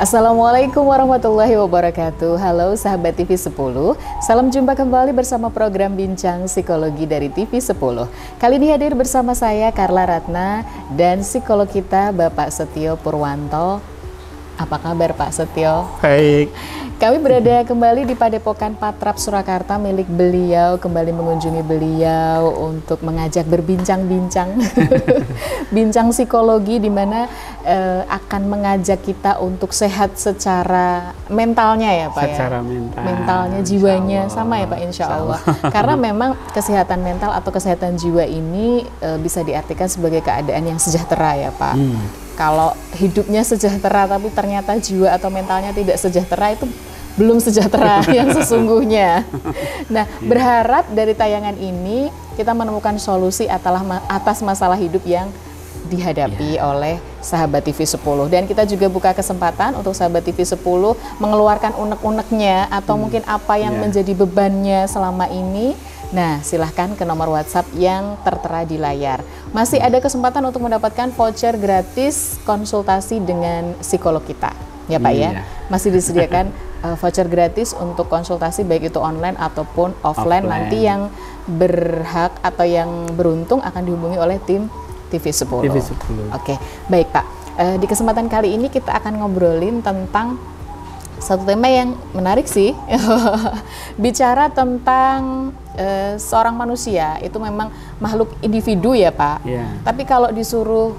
Assalamualaikum warahmatullahi wabarakatuh. Halo sahabat TV 10. Salam jumpa kembali bersama program Bincang Psikologi dari TV 10. Kali ini hadir bersama saya Carla Ratna dan psikolog kita Bapak Setio Purwanto. Apa kabar Pak Setio? Baik. Kami berada kembali di Padepokan Patrap Surakarta milik beliau, kembali mengunjungi beliau untuk mengajak berbincang-bincang bincang psikologi di mana akan mengajak kita untuk sehat secara mentalnya ya Pak secara ya? mental. Mentalnya, jiwanya sama ya Pak insya Allah. Karena memang kesehatan mental atau kesehatan jiwa ini bisa diartikan sebagai keadaan yang sejahtera ya Pak. Kalau hidupnya sejahtera tapi ternyata jiwa atau mentalnya tidak sejahtera, itu belum sejahtera yang sesungguhnya. Nah, berharap dari tayangan ini kita menemukan solusi atas masalah hidup yang dihadapi oleh sahabat TV 10. Dan kita juga buka kesempatan untuk sahabat TV 10 mengeluarkan unek-uneknya atau mungkin apa yang menjadi bebannya selama ini. Nah, silahkan ke nomor WhatsApp yang tertera di layar. Masih ada kesempatan untuk mendapatkan voucher gratis konsultasi dengan psikolog kita. Ya Pak ya, masih disediakan voucher gratis untuk konsultasi baik itu online ataupun offline. Nanti yang berhak atau yang beruntung akan dihubungi oleh tim TV 10. TV 10. Oke, baik Pak. Di kesempatan kali ini kita akan ngobrolin tentang satu tema yang menarik sih. Bicara tentang seorang manusia itu memang makhluk individu ya Pak. Tapi kalau disuruh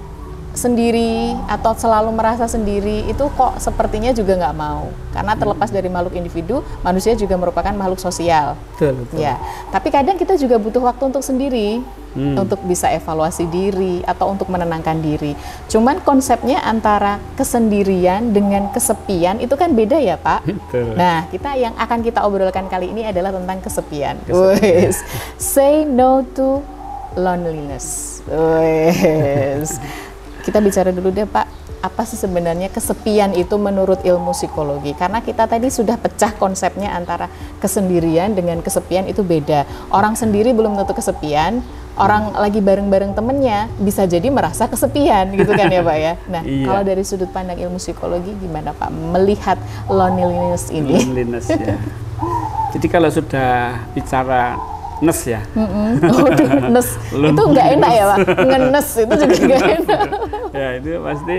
sendiri atau selalu merasa sendiri itu kok sepertinya juga nggak mau, karena terlepas dari makhluk individu, manusia juga merupakan makhluk sosial. Betul. Ya, tapi kadang kita juga butuh waktu untuk sendiri, untuk bisa evaluasi diri atau untuk menenangkan diri. Cuman konsepnya antara kesendirian dengan kesepian itu kan beda ya Pak. Betul. Nah, yang akan kita obrolkan kali ini adalah tentang kesepian. Say no to loneliness. Kita bicara dulu deh Pak, apa sih sebenarnya kesepian itu menurut ilmu psikologi? Karena kita tadi sudah pecah konsepnya antara kesendirian dengan kesepian itu beda. Orang sendiri belum tentu kesepian, orang lagi bareng-bareng temennya bisa jadi merasa kesepian gitu kan ya Pak ya. Nah, kalau dari sudut pandang ilmu psikologi gimana Pak melihat loneliness ini? Loneliness ya. Jadi kalau sudah bicara nes ya. Nes itu nggak enak ya Pak, ngenes itu juga nggak enak. Ya itu pasti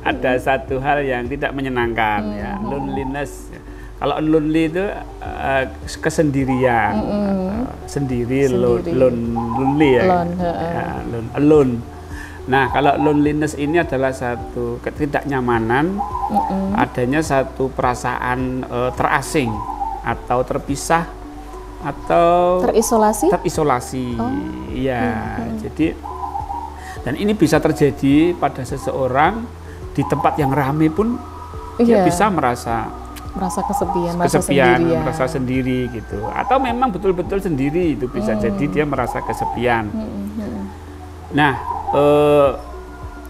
ada satu hal yang tidak menyenangkan ya, loneliness. Kalau lonely itu kesendirian, sendiri. Lonely ya, alone. Nah kalau loneliness ini adalah satu ketidaknyamanan, adanya satu perasaan terasing atau terpisah atau terisolasi. Ya, jadi dan ini bisa terjadi pada seseorang di tempat yang ramai pun dia bisa merasa kesepian, merasa sendiri gitu. Atau memang betul-betul sendiri itu bisa jadi dia merasa kesepian. Nah,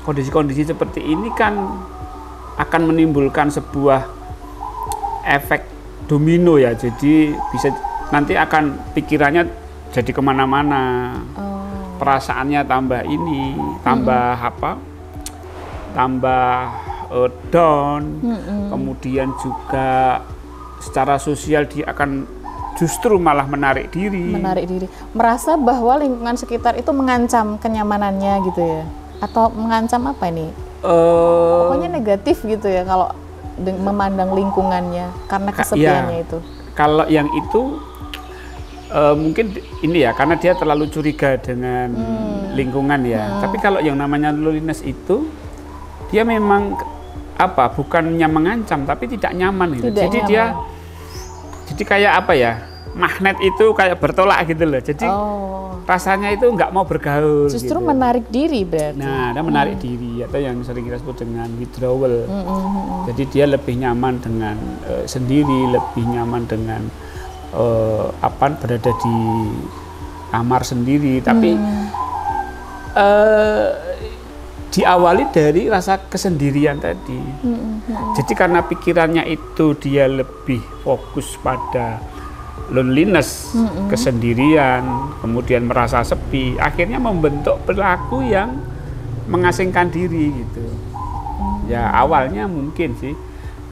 kondisi-kondisi seperti ini kan akan menimbulkan sebuah efek domino ya. Jadi bisa nanti akan pikirannya jadi kemana-mana, perasaannya tambah ini, tambah down, kemudian juga secara sosial dia akan justru malah menarik diri, merasa bahwa lingkungan sekitar itu mengancam kenyamanannya gitu ya, atau mengancam apa ini? Pokoknya negatif gitu ya kalau memandang lingkungannya karena kesepiannya itu. Kalau yang itu mungkin ini ya karena dia terlalu curiga dengan lingkungan ya. Tapi kalau yang namanya loneliness itu dia memang bukannya mengancam tapi tidak nyaman gitu. Jadi kayak apa ya, magnet itu kayak bertolak gitu loh. Jadi rasanya itu nggak mau bergaul. Justru gitu. Menarik diri berarti. Nah, dia menarik diri atau yang sering kita sebut dengan withdrawal. Jadi dia lebih nyaman dengan sendiri, lebih nyaman dengan berada di kamar sendiri, tapi diawali dari rasa kesendirian tadi. Jadi karena pikirannya itu dia lebih fokus pada loneliness, kesendirian, kemudian merasa sepi, akhirnya membentuk perilaku yang mengasingkan diri gitu. Ya awalnya mungkin sih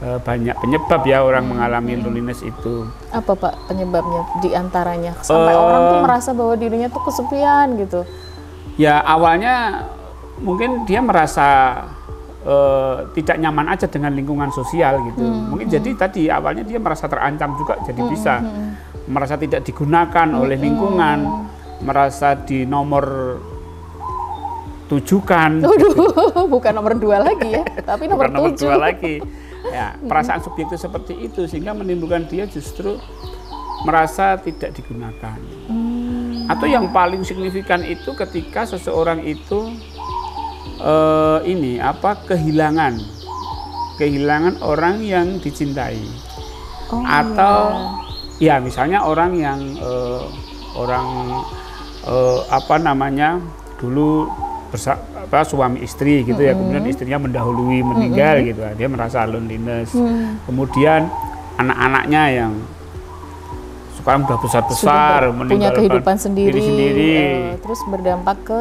banyak penyebab ya orang mengalami loneliness itu. Apa Pak penyebabnya di antaranya sampai orang tuh merasa bahwa dirinya tuh kesepian gitu? Ya awalnya mungkin dia merasa tidak nyaman aja dengan lingkungan sosial gitu. Mungkin jadi tadi awalnya dia merasa terancam juga, jadi bisa merasa tidak digunakan oleh lingkungan, merasa di nomor tujukan. Bukan nomor 2 lagi ya, tapi nomor 7. Nomor 2 lagi. Ya, perasaan subjektif seperti itu sehingga menimbulkan dia justru merasa tidak digunakan. Atau yang paling signifikan itu ketika seseorang itu kehilangan orang yang dicintai. Atau ya misalnya orang yang dulu suami istri gitu ya, kemudian istrinya mendahului meninggal gitu, dia merasa loneliness. Kemudian anak-anaknya yang sekarang udah besar-besar, punya kehidupan sendiri, terus berdampak ke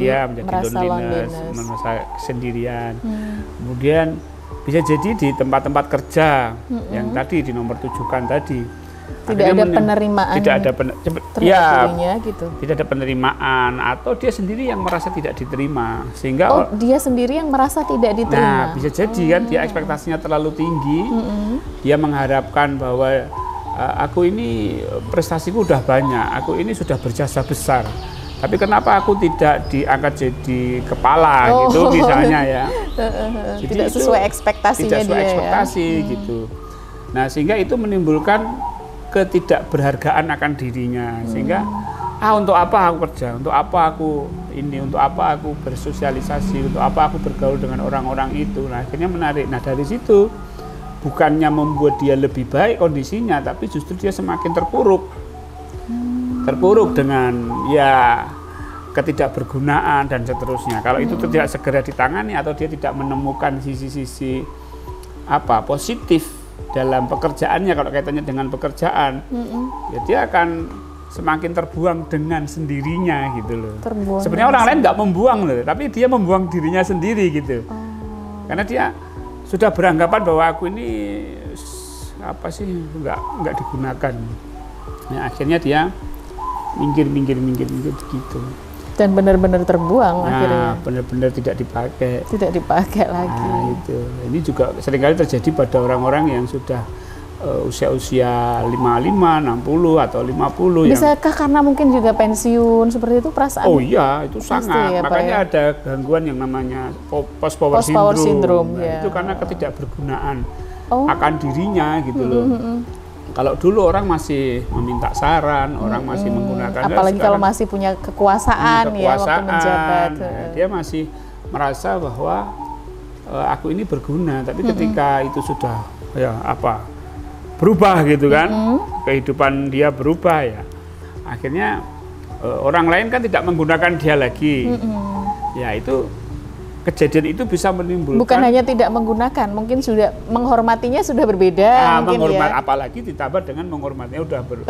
dia menjadi merasa loneliness, merasa kesendirian. Kemudian bisa jadi di tempat-tempat kerja yang tadi di nomor tujukan tadi. Tidak ada penerimaan, gitu. Tidak ada penerimaan, atau dia sendiri yang merasa tidak diterima, sehingga dia sendiri yang merasa tidak diterima. Nah, bisa jadi kan dia ekspektasinya terlalu tinggi, dia mengharapkan bahwa aku ini prestasiku udah banyak, aku ini sudah berjasa besar, tapi kenapa aku tidak diangkat jadi kepala gitu misalnya ya. Jadi tidak sesuai ekspektasinya, tidak sesuai ekspektasi gitu. Nah, sehingga itu menimbulkan ketidakberhargaan akan dirinya, sehingga untuk apa aku kerja, untuk apa aku ini, untuk apa aku bersosialisasi, untuk apa aku bergaul dengan orang-orang itu. Nah, akhirnya menarik. Nah, dari situ bukannya membuat dia lebih baik kondisinya, tapi justru dia semakin terpuruk dengan ya ketidakbergunaan dan seterusnya. Kalau itu tidak segera ditangani atau dia tidak menemukan sisi-sisi positif dalam pekerjaannya, kalau kaitannya dengan pekerjaan, ya dia akan semakin terbuang dengan sendirinya gitu loh. Sebenarnya orang lain nggak membuang loh, tapi dia membuang dirinya sendiri gitu. Karena dia sudah beranggapan bahwa aku ini nggak digunakan. Nah, akhirnya dia minggir gitu. Dan benar-benar terbuang akhirnya. Benar-benar tidak dipakai. Tidak dipakai lagi. Nah, itu. Ini juga seringkali terjadi pada orang-orang yang sudah usia-usia 55, 60 atau 50. Bisakah karena mungkin juga pensiun seperti itu perasaan? Oh iya, itu sangat. Makanya ada gangguan yang namanya post power syndrome. Nah, itu karena ketidakbergunaan akan dirinya gitu loh. Kalau dulu orang masih meminta saran, orang masih menggunakan, apalagi kalau masih punya kekuasaan ya waktu menjabat, dia masih merasa bahwa aku ini berguna. Tapi ketika itu sudah berubah gitu kan, kehidupan dia berubah ya, akhirnya orang lain kan tidak menggunakan dia lagi. Ya itu kejadian itu bisa menimbulkan, bukan hanya tidak menggunakan, mungkin sudah menghormatinya sudah berbeda. Apalagi ditambah dengan menghormatinya udah berbeda.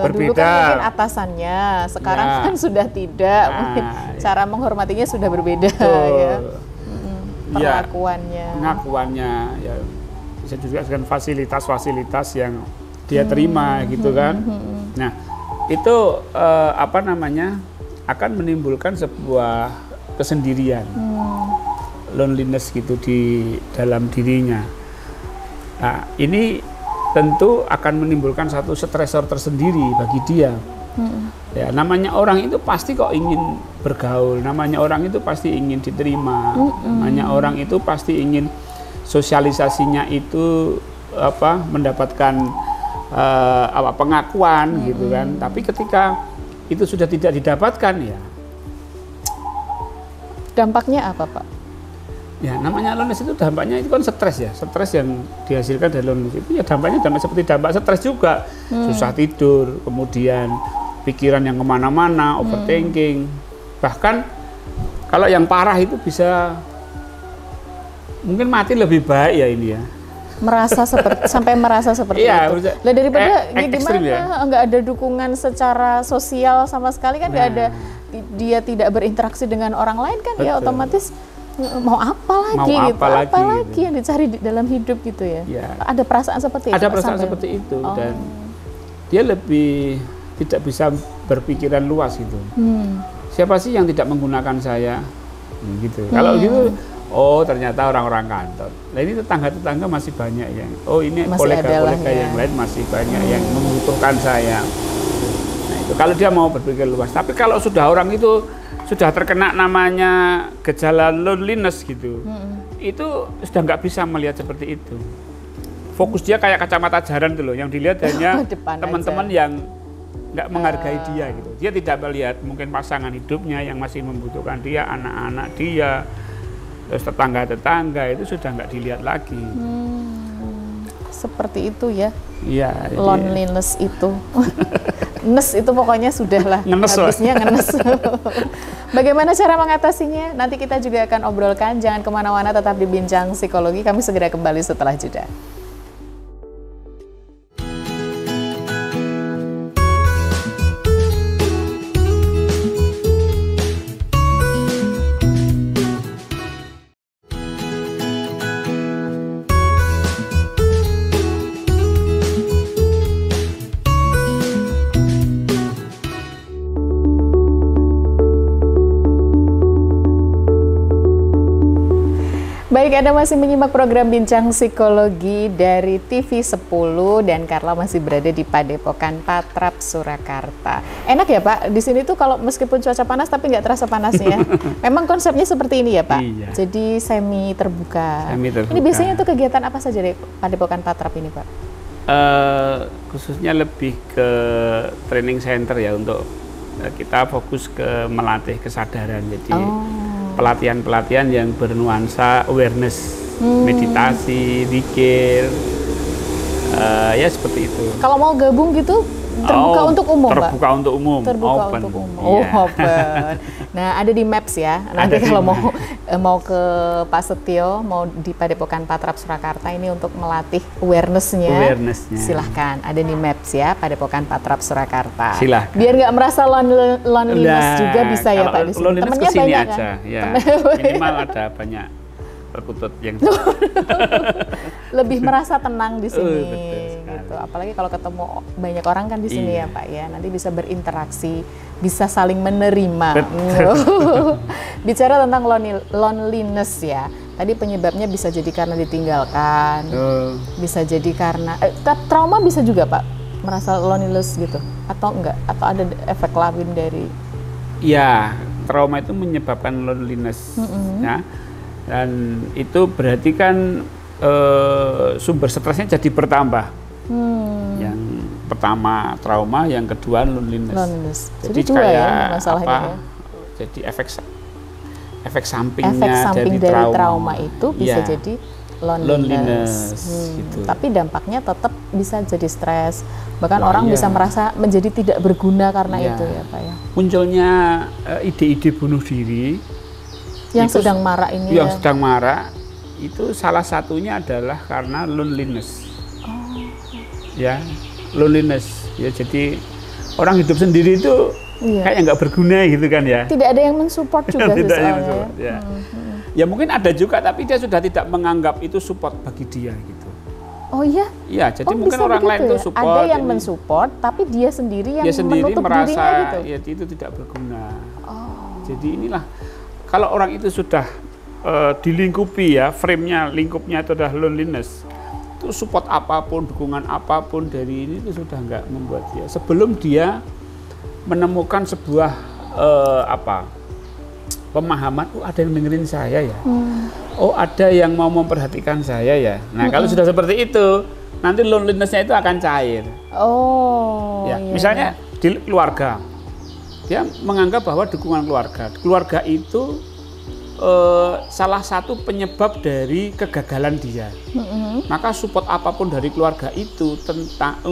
Dulu kan mungkin atasannya, sekarang kan sudah tidak. Mungkin cara menghormatinya sudah berbeda ya. Pengakuannya ya bisa juga dengan fasilitas-fasilitas yang dia terima gitu kan. Nah, itu akan menimbulkan sebuah kesendirian. Loneliness gitu di dalam dirinya. Nah, ini tentu akan menimbulkan satu stresor tersendiri bagi dia. Ya, namanya orang itu pasti kok ingin bergaul, namanya orang itu pasti ingin diterima, namanya orang itu pasti ingin sosialisasinya itu mendapatkan pengakuan gitu kan. Tapi ketika itu sudah tidak didapatkan ya. Dampaknya apa, Pak? Ya, namanya loneliness itu dampaknya itu kan stres ya. Stres yang dihasilkan dari loneliness itu ya dampaknya seperti dampak stres juga. Susah tidur, kemudian pikiran yang kemana-mana, overthinking. Bahkan kalau yang parah itu bisa mungkin mati lebih baik ya ini ya. Sampai merasa seperti itu. Lah daripada gimana nggak ada dukungan secara sosial sama sekali kan, nggak ada, dia tidak berinteraksi dengan orang lain kan. Betul. Ya otomatis mau apa lagi mau gitu, apa lagi yang dicari dalam hidup gitu ya. Ada perasaan seperti itu. Ada perasaan seperti itu dan dia lebih tidak bisa berpikiran luas gitu. Siapa sih yang tidak menggunakan saya gitu. Kalau gitu, oh ternyata orang-orang kantor. Nah ini tetangga-tetangga masih banyak yang, oh ini kolega-kolega yang lain masih banyak yang membutuhkan saya. Nah itu kalau dia mau berpikir luas. Tapi kalau sudah orang itu sudah terkena namanya gejala loneliness gitu, itu sudah nggak bisa melihat seperti itu. Fokus dia kayak kacamata jaran tuh loh, yang dilihat hanya teman-teman yang nggak menghargai dia gitu. Dia tidak melihat mungkin pasangan hidupnya yang masih membutuhkan dia, anak-anak dia, terus tetangga-tetangga itu sudah nggak dilihat lagi. Seperti itu ya. Iya. Loneliness itu. Nes itu pokoknya sudahlah. Habisnya ngenes. Bagaimana cara mengatasinya? Nanti kita juga akan obrolkan. Jangan kemana-mana, tetap di Bincang Psikologi. Kami segera kembali setelah jeda. Baik, Anda masih menyimak program Bincang Psikologi dari TV 10 dan Carla masih berada di Padepokan Patrap, Surakarta. Enak ya Pak, di sini tuh kalau meskipun cuaca panas tapi nggak terasa panasnya. Memang konsepnya seperti ini ya Pak? Iya. Jadi semi terbuka. Ini biasanya tuh kegiatan apa saja di Padepokan Patrap ini Pak? Khususnya lebih ke training center ya, untuk kita fokus ke melatih kesadaran. Jadi pelatihan-pelatihan yang bernuansa awareness, meditasi, zikir, ya seperti itu. Kalau mau gabung gitu, terbuka untuk umum, Pak? Terbuka untuk umum, terbuka open. Untuk umum. Oh, open. Nah, ada di Maps ya. Nanti kalau mau ke Pak Setio, mau di Padepokan Patrap Surakarta ini untuk melatih awareness-nya. Silahkan, ada di Maps ya, Padepokan Patrap Surakarta. Silahkan. Biar nggak merasa loneliness juga bisa ya Pak di sini. Temennya banyak aja, kan? Ya. Minimal ada banyak perkutut yang lebih merasa tenang di sini. Betul, apalagi kalau ketemu banyak orang kan di sini ya Pak ya, nanti bisa berinteraksi, bisa saling menerima. Bicara tentang loneliness ya, tadi penyebabnya bisa jadi karena ditinggalkan, bisa jadi karena trauma, bisa juga Pak merasa loneliness gitu, atau enggak, atau ada efek lain dari? Ya, trauma itu menyebabkan loneliness ya, dan itu berarti kan sumber stresnya jadi bertambah. Yang pertama trauma, yang kedua loneliness. Jadi kayak ya, masalahnya apa? Ya? Jadi efek sampingnya dari trauma itu bisa jadi loneliness. Gitu. Tapi dampaknya tetap bisa jadi stres. Bahkan orang bisa merasa menjadi tidak berguna karena itu ya Pak ya. Munculnya ide-ide bunuh diri yang sedang marak ini. Yang sedang marak itu salah satunya adalah karena loneliness. Ya, loneliness. Ya, jadi orang hidup sendiri itu kayak nggak berguna gitu kan ya. Tidak ada yang mensupport juga soalnya. Ya mungkin ada juga, tapi dia sudah tidak menganggap itu support bagi dia gitu. Oh iya? Iya, jadi mungkin orang lain itu support. Ada yang mensupport, tapi dia sendiri yang menutup merasa dirinya gitu. Ya itu tidak berguna. Jadi inilah, kalau orang itu sudah dilingkupi ya, frame-nya, lingkupnya itu adalah loneliness, itu support apapun, dukungan apapun dari ini itu sudah nggak membuat dia. Sebelum dia menemukan sebuah pemahaman, oh ada yang dengerin saya ya, oh ada yang mau memperhatikan saya ya. Nah kalau sudah seperti itu, nanti loneliness-nya itu akan cair. Misalnya di keluarga, dia menganggap bahwa dukungan keluarga itu salah satu penyebab dari kegagalan dia. Maka support apapun dari keluarga itu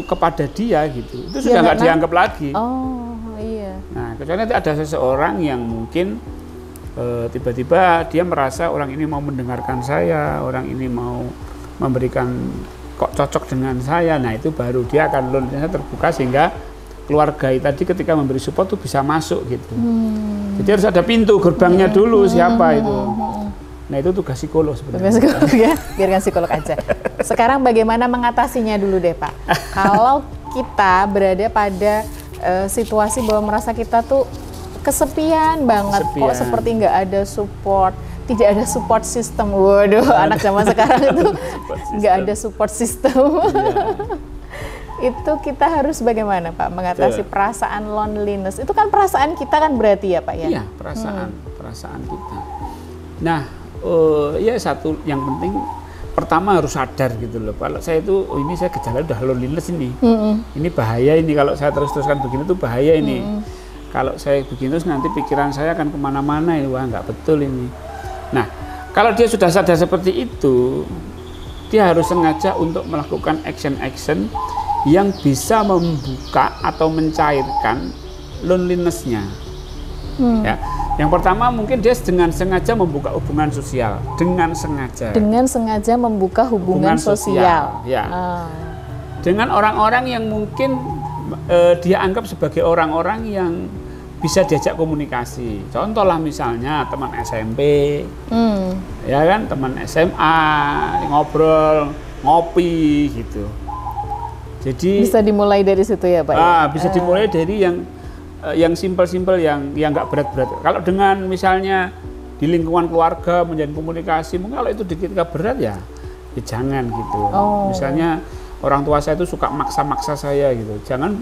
kepada dia gitu, itu sudah nggak dianggap lagi. Nah, kecuali nanti ada seseorang yang mungkin tiba-tiba dia merasa orang ini mau mendengarkan saya, orang ini mau memberikan kok cocok dengan saya. Nah, itu baru dia akan loneliness terbuka, sehingga keluarga tadi ketika memberi support tuh bisa masuk gitu. Jadi harus ada pintu gerbangnya dulu, siapa itu. Nah itu tugas psikolog sebenarnya. Tugas psikolog ya, biarkan psikolog aja. Sekarang bagaimana mengatasinya dulu deh Pak. Kalau kita berada pada situasi bahwa merasa kita tuh kesepian banget, kok seperti nggak ada support, tidak ada support system. Waduh, anak zaman sekarang itu nggak ada support system. Itu kita harus bagaimana Pak mengatasi perasaan loneliness? Itu kan perasaan kita kan berarti ya Pak ya? Iya, perasaan kita. Nah, ya satu yang penting pertama harus sadar gitu loh. Kalau saya itu, ini saya gejala udah loneliness ini. Ini bahaya ini kalau saya terus-teruskan begini tuh bahaya ini. Kalau saya begini terus nanti pikiran saya akan kemana-mana ini, wah nggak betul ini. Nah, kalau dia sudah sadar seperti itu, dia harus sengaja untuk melakukan action-action yang bisa membuka atau mencairkan loneliness-nya. Ya. Yang pertama mungkin dia dengan sengaja membuka hubungan sosial, dengan sengaja membuka hubungan sosial. Ya. Dengan orang-orang yang mungkin dia anggap sebagai orang-orang yang bisa diajak komunikasi. Contohlah misalnya teman SMP, ya kan, teman SMA, ngobrol, ngopi gitu. Jadi bisa dimulai dari situ ya Pak? Bisa dimulai dari yang simpel-simpel, yang nggak berat-berat. Kalau dengan misalnya di lingkungan keluarga menjalin komunikasi, mungkin kalau itu ketika berat ya jangan gitu. Misalnya orang tua saya itu suka maksa-maksa saya gitu, jangan.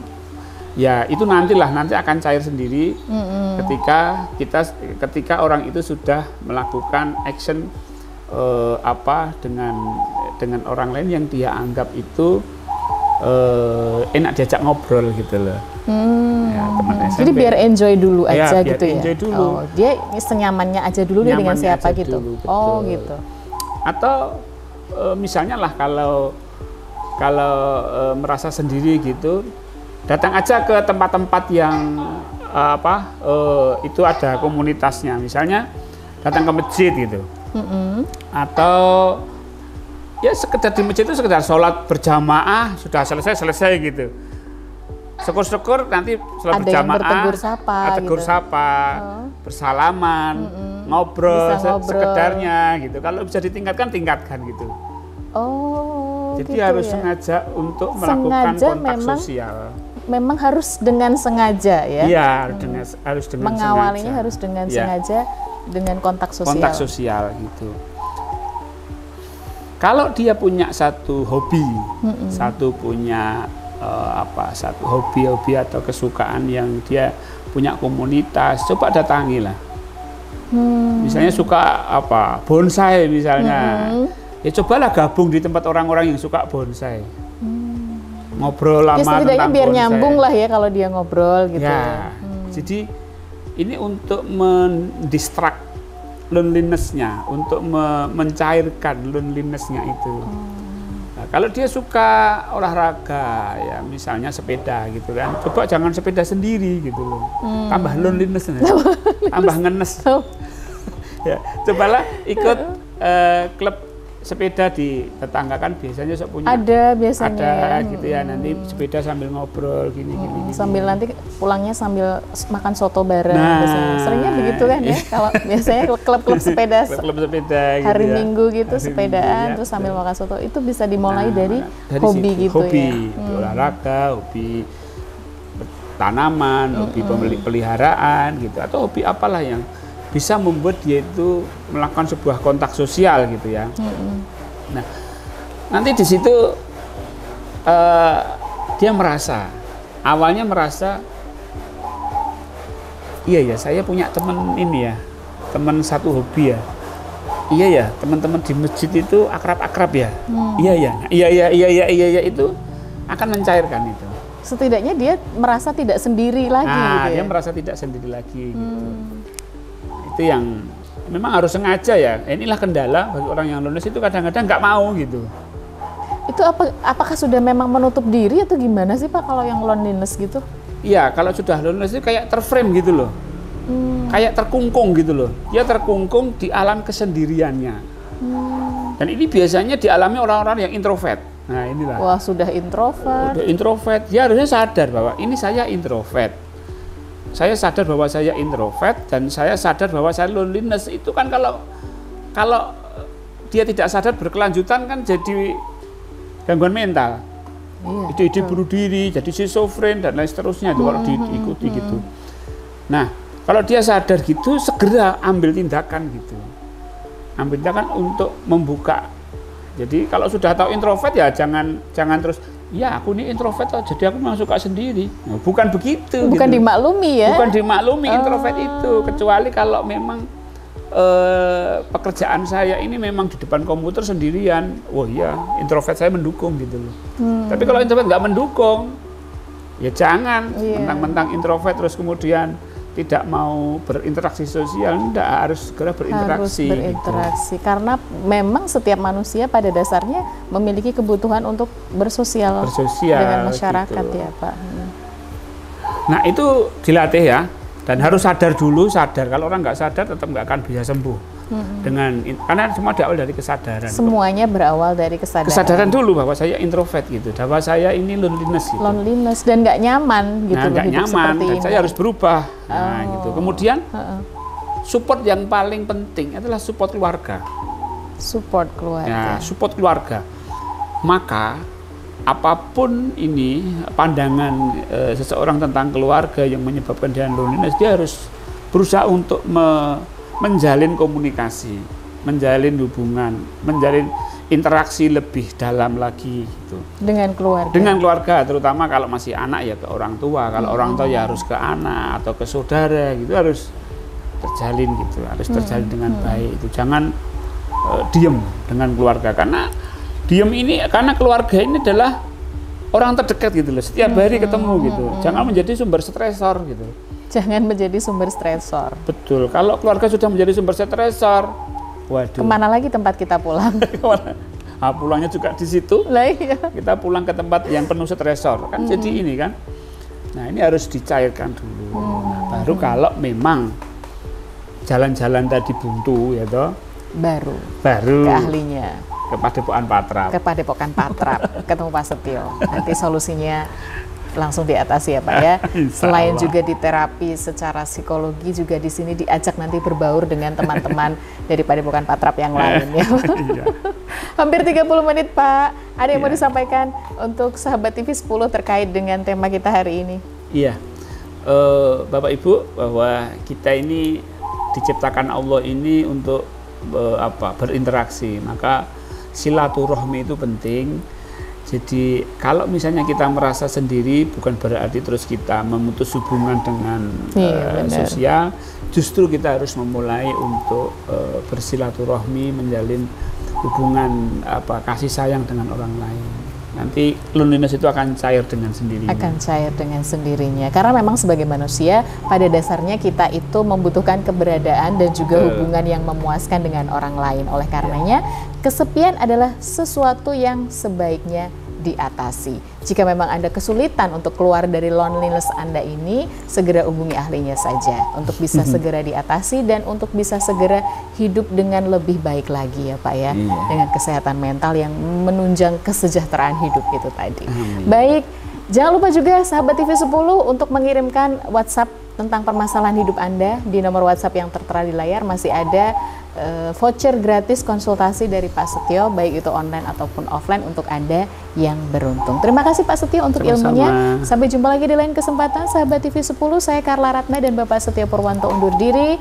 Ya itu nanti akan cair sendiri ketika orang itu sudah melakukan action dengan orang lain yang dia anggap itu enak diajak ngobrol gitu loh. Ya, teman SMP. Jadi biar enjoy dulu aja gitu ya. Enjoy dulu. Dia senyamannya aja dulu dengan siapa gitu. Dulu, gitu. Atau misalnya lah kalau merasa sendiri gitu, datang aja ke tempat-tempat yang itu ada komunitasnya. Misalnya datang ke masjid gitu. Atau ya sekedar di masjid itu sekedar sholat berjamaah, sudah selesai gitu. Syukur-syukur nanti sholat berjamaah, ada tegur sapa, bersalaman, ngobrol sekedarnya gitu. Kalau bisa ditingkatkan gitu. Jadi gitu harus sengaja untuk melakukan kontak sosial. Memang harus dengan sengaja ya? Iya, harus dengan mengawalinya sengaja. Harus dengan sengaja, dengan kontak sosial. Kontak sosial gitu. Kalau dia punya satu hobi, satu hobi atau kesukaan yang dia punya komunitas, coba datangilah. Misalnya suka bonsai misalnya, ya cobalah gabung di tempat orang-orang yang suka bonsai. Ngobrol lama tentang bonsai. Setidaknya biar nyambung lah ya kalau dia ngobrol gitu. Ya, jadi ini untuk mendistract loneliness-nya, untuk mencairkan loneliness-nya itu. Nah, kalau dia suka olahraga, ya misalnya sepeda gitu kan, coba jangan sepeda sendiri gitu loh, tambah loneliness, tambah ngenes. Ya, cobalah ikut klub sepeda di tetangga kan biasanya punya. Ada biasanya. Ada gitu ya, nanti sepeda sambil ngobrol gini. Sambil nanti pulangnya sambil makan soto bareng. Biasanya. Seringnya begitu kan ya, kalau biasanya klub-klub sepeda. Klub sepeda gitu hari ya. Minggu gitu hari sepedaan Minggu, ya, terus sambil makan soto. Itu bisa dimulai dari hobi situ. Gitu hobi, ya. Olahraga, hobi tanaman, hobi peliharaan gitu, atau hobi apalah yang bisa membuat dia itu melakukan sebuah kontak sosial gitu ya. Nah, nanti di situ dia awalnya merasa, iya ya saya punya teman ini ya, teman satu hobi ya. Iya ya, teman-teman di masjid itu akrab-akrab ya. Iya itu akan mencairkan itu. Setidaknya dia merasa tidak sendiri lagi. Dia merasa tidak sendiri lagi gitu. Itu yang memang harus sengaja ya. Inilah kendala bagi orang yang loneliness itu kadang-kadang nggak mau gitu. Itu apakah sudah memang menutup diri atau gimana sih Pak kalau yang loneliness gitu? Iya, kalau sudah loneliness itu kayak terframe gitu loh. Kayak terkungkung gitu loh. Dia terkungkung di alam kesendiriannya. Dan ini biasanya dialami orang-orang yang introvert. Nah, inilah. Wah, sudah introvert. Udah introvert. Dia harusnya sadar bahwa ini saya introvert. Saya sadar bahwa saya introvert dan saya sadar bahwa saya loneliness. Itu kan kalau kalau dia tidak sadar berkelanjutan kan jadi gangguan mental. Ide-ide bunuh diri, jadi schizofren dan lain seterusnya itu kalau diikuti gitu. Nah, kalau dia sadar gitu, segera ambil tindakan gitu. Ambil tindakan untuk membuka. Jadi kalau sudah tahu introvert ya jangan terus, ya aku ini introvert jadi aku memang suka sendiri. Nah, bukan begitu. Bukan gitu. Dimaklumi ya? Bukan dimaklumi introvert itu, kecuali kalau memang pekerjaan saya ini memang di depan komputer sendirian. Oh iya, introvert saya mendukung gitu loh. Tapi kalau introvert nggak mendukung, ya jangan mentang-mentang introvert terus kemudian tidak mau berinteraksi sosial. Tidak, harus segera berinteraksi. Harus berinteraksi, gitu. Karena memang setiap manusia pada dasarnya memiliki kebutuhan untuk bersosial dengan masyarakat gitu. Ya Pak. Nah itu dilatih ya. Dan harus sadar dulu, kalau orang nggak sadar tetap nggak akan bisa sembuh. Karena semua berawal dari kesadaran. Semuanya berawal dari kesadaran. Kesadaran dulu bahwa saya introvert gitu, bahwa saya ini loneliness gitu. Loneliness dan nggak nyaman gitu. Nah, nggak nyaman, dan saya harus berubah. Nah gitu. Kemudian support yang paling penting adalah support keluarga. Support keluarga. Ya, support keluarga. Maka apapun ini pandangan seseorang tentang keluarga yang menyebabkan dia loneliness, dia harus berusaha untuk menjalin komunikasi, menjalin hubungan, menjalin interaksi lebih dalam lagi gitu. Dengan keluarga. Dengan keluarga, terutama kalau masih anak ya ke orang tua, kalau orang tua ya harus ke anak atau ke saudara gitu, harus terjalin gitu, harus terjalin dengan baik itu. Jangan diem dengan keluarga, karena keluarga ini adalah orang terdekat gitu loh, setiap hari ketemu gitu. Jangan menjadi sumber stresor gitu. Jangan menjadi sumber stresor. Betul, kalau keluarga sudah menjadi sumber stresor, waduh. Kemana lagi tempat kita pulang? Nah, pulangnya juga di situ. Iya. Kita pulang ke tempat yang penuh stresor kan, jadi ini kan. Nah ini harus dicairkan dulu. Nah, baru kalau memang jalan-jalan tadi buntu ya toh. Baru. Ke ahlinya. Ke Padepokan Patrap. Ketemu Pak Setio. Nanti solusinya langsung diatasi ya Pak ya. Selain juga di terapi secara psikologi, juga di sini diajak nanti berbaur dengan teman-teman dari Padepokan Patrap yang lain ya. Hampir 30 menit Pak. Ada yang mau disampaikan untuk sahabat TV 10 terkait dengan tema kita hari ini? Iya. Bapak Ibu, bahwa kita ini diciptakan Allah ini untuk berinteraksi, maka silaturahmi itu penting. Jadi kalau misalnya kita merasa sendiri, bukan berarti terus kita memutus hubungan dengan sosial. Justru kita harus memulai untuk bersilaturahmi, menjalin hubungan kasih sayang dengan orang lain. Nanti loneliness itu akan cair dengan sendirinya. Akan cair dengan sendirinya. Karena memang sebagai manusia, pada dasarnya kita itu membutuhkan keberadaan dan juga hubungan yang memuaskan dengan orang lain. Oleh karenanya, kesepian adalah sesuatu yang sebaiknya diatasi. Jika memang Anda kesulitan untuk keluar dari loneliness Anda ini, segera hubungi ahlinya saja untuk bisa segera diatasi dan untuk bisa segera hidup dengan lebih baik lagi ya Pak ya, dengan kesehatan mental yang menunjang kesejahteraan hidup itu tadi. Baik, jangan lupa juga sahabat TV 10 untuk mengirimkan WhatsApp tentang permasalahan hidup Anda. Di nomor WhatsApp yang tertera di layar masih ada voucher gratis konsultasi dari Pak Setio, baik itu online ataupun offline untuk Anda yang beruntung. Terima kasih Pak Setio untuk ilmunya. Sampai jumpa lagi di lain kesempatan sahabat TV 10. Saya Carla Ratna dan Bapak Setio Purwanto undur diri.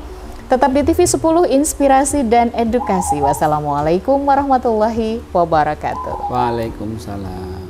Tetap di TV 10, inspirasi dan edukasi. Wassalamualaikum warahmatullahi wabarakatuh. Waalaikumsalam.